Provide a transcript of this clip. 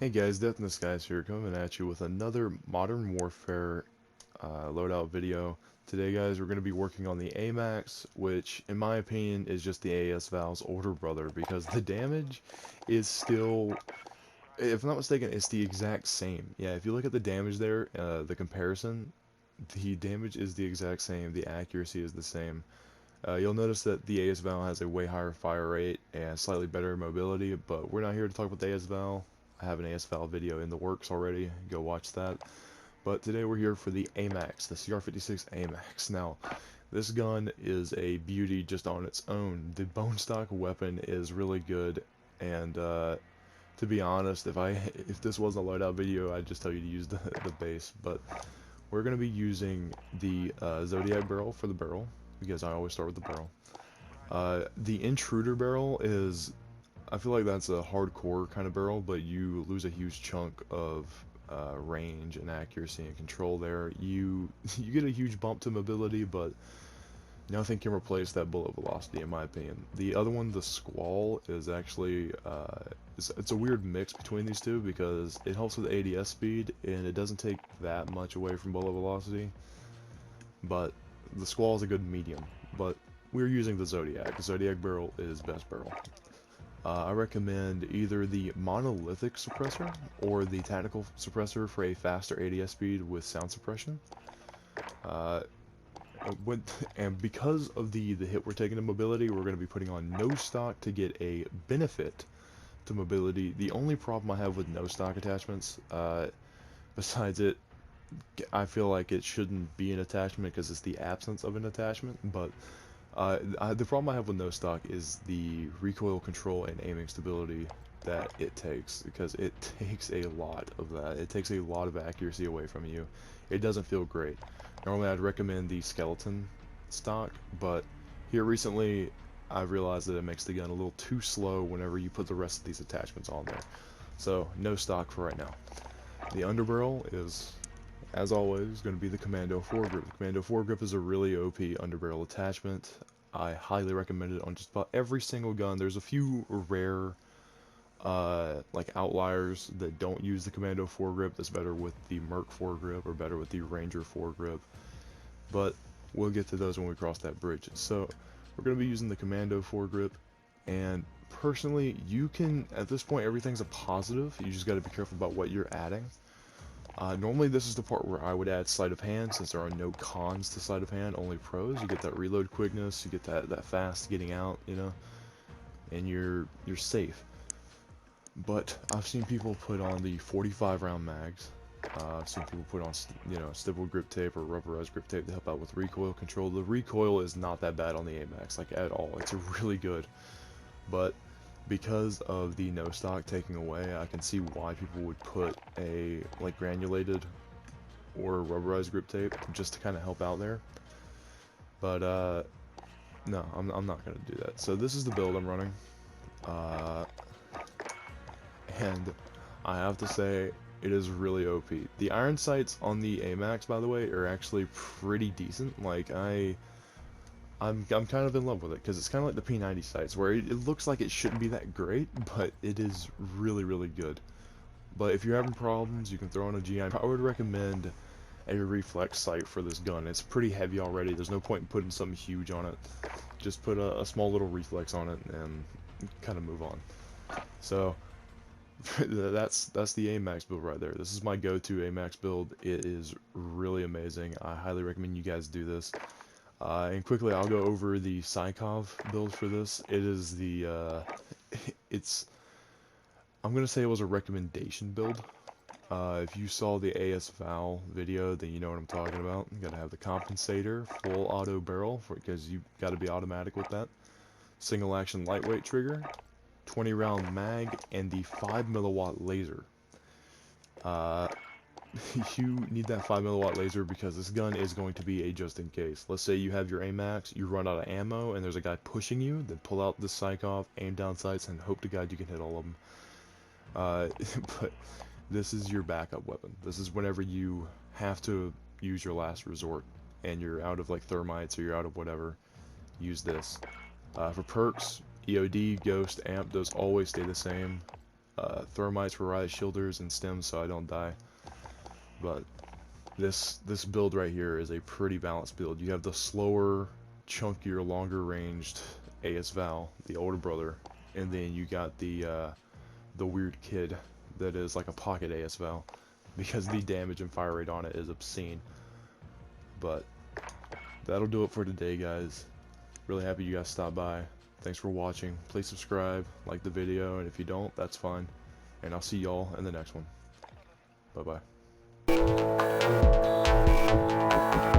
Hey guys, Deathness Guys here, coming at you with another Modern Warfare loadout video. Today guys, we're going to be working on the AMAX, which in my opinion is just the AS Val's older brother, because the damage is still, if I'm not mistaken, it's the exact same. Yeah, if you look at the damage there, the comparison, the damage is the exact same, the accuracy is the same. You'll notice that the AS Val has a way higher fire rate and slightly better mobility, but we're not here to talk about the AS Val. I have an AS Val video in the works already, go watch that. But today we're here for the AMAX, the CR-56 AMAX. Now, this gun is a beauty just on its own. The bone stock weapon is really good, and to be honest, if this wasn't a loadout video, I'd just tell you to use the base. But we're going to be using the Zodiac barrel for the barrel, because I always start with the barrel. The intruder barrel is, I feel like that's a hardcore kind of barrel, but you lose a huge chunk of range and accuracy and control there. You get a huge bump to mobility, but nothing can replace that bullet velocity in my opinion. The other one, the Squall, is actually it's a weird mix between these two because it helps with ADS speed and it doesn't take that much away from bullet velocity, but the Squall is a good medium. But we're using the Zodiac. The Zodiac barrel is best barrel. I recommend either the monolithic suppressor or the tactical suppressor for a faster ADS speed with sound suppression. And because of the hit we're taking to mobility, we're going to be putting on no stock to get a benefit to mobility. The only problem I have with no stock attachments, besides it, I feel like it shouldn't be an attachment because it's the absence of an attachment, but the problem I have with no stock is the recoil control and aiming stability that it takes, because it takes a lot of that. It takes a lot of accuracy away from you. It doesn't feel great. Normally I'd recommend the skeleton stock, but here recently I've realized that it makes the gun a little too slow whenever you put the rest of these attachments on there. So no stock for right now. The underbarrel is, as always, going to be the Commando foregrip. The Commando foregrip is a really OP underbarrel attachment. I highly recommend it on just about every single gun. There's a few rare like outliers that don't use the Commando foregrip. That's better with the Merc foregrip or better with the Ranger foregrip. But we'll get to those when we cross that bridge. So we're going to be using the Commando foregrip, and personally, you can, at this point, everything's a positive. You just got to be careful about what you're adding. Normally this is the part where I would add sleight of hand, since there are no cons to sleight of hand, only pros. You get that reload quickness, you get that fast getting out, you know, and you're safe. But I've seen people put on the 45 round mags. I've seen people put on, you know, stipple grip tape or rubberized grip tape to help out with recoil control. The recoil is not that bad on the AMAX, like at all. It's really good, but because of the no stock taking away, I can see why people would put a like granulated or rubberized grip tape just to kind of help out there. But no, I'm not gonna do that. So this is the build I'm running, and I have to say it is really OP. The iron sights on the AMAX, by the way, are actually pretty decent. Like I'm kind of in love with it, because it's kind of like the P90 sights, where it looks like it shouldn't be that great, but it is really, really good. But if you're having problems, you can throw on a GI. I would recommend a reflex sight for this gun. It's pretty heavy already. There's no point in putting something huge on it. Just put a small little reflex on it and kind of move on. So that's the AMAX build right there. This is my go-to AMAX build. It is really amazing. I highly recommend you guys do this. And quickly, I'll go over the Psychov build for this. It is the, I'm going to say it was a recommendation build. If you saw the AS Val video, then you know what I'm talking about. You got to have the compensator, full auto barrel, because you got to be automatic with that. Single action lightweight trigger, 20 round mag, and the 5 milliwatt laser. You need that 5 milliwatt laser because this gun is going to be a just in case. Let's say you have your AMAX, you run out of ammo, and there's a guy pushing you, then pull out the Psychov, aim down sights, and hope to God you can hit all of them. But this is your backup weapon. This is whenever you have to use your last resort, and you're out of like thermites or you're out of whatever, use this. For perks, EOD, Ghost, Amp, those always stay the same. thermites for riot shielders and stems so I don't die. But this build right here is a pretty balanced build. You have the slower, chunkier, longer ranged AS Val, the older brother, and then you got the weird kid that is like a pocket AS Val, because the damage and fire rate on it is obscene. But that'll do it for today, guys. Really happy you guys stopped by. Thanks for watching. Please subscribe, like the video, and if you don't, that's fine. And I'll see y'all in the next one. Bye bye.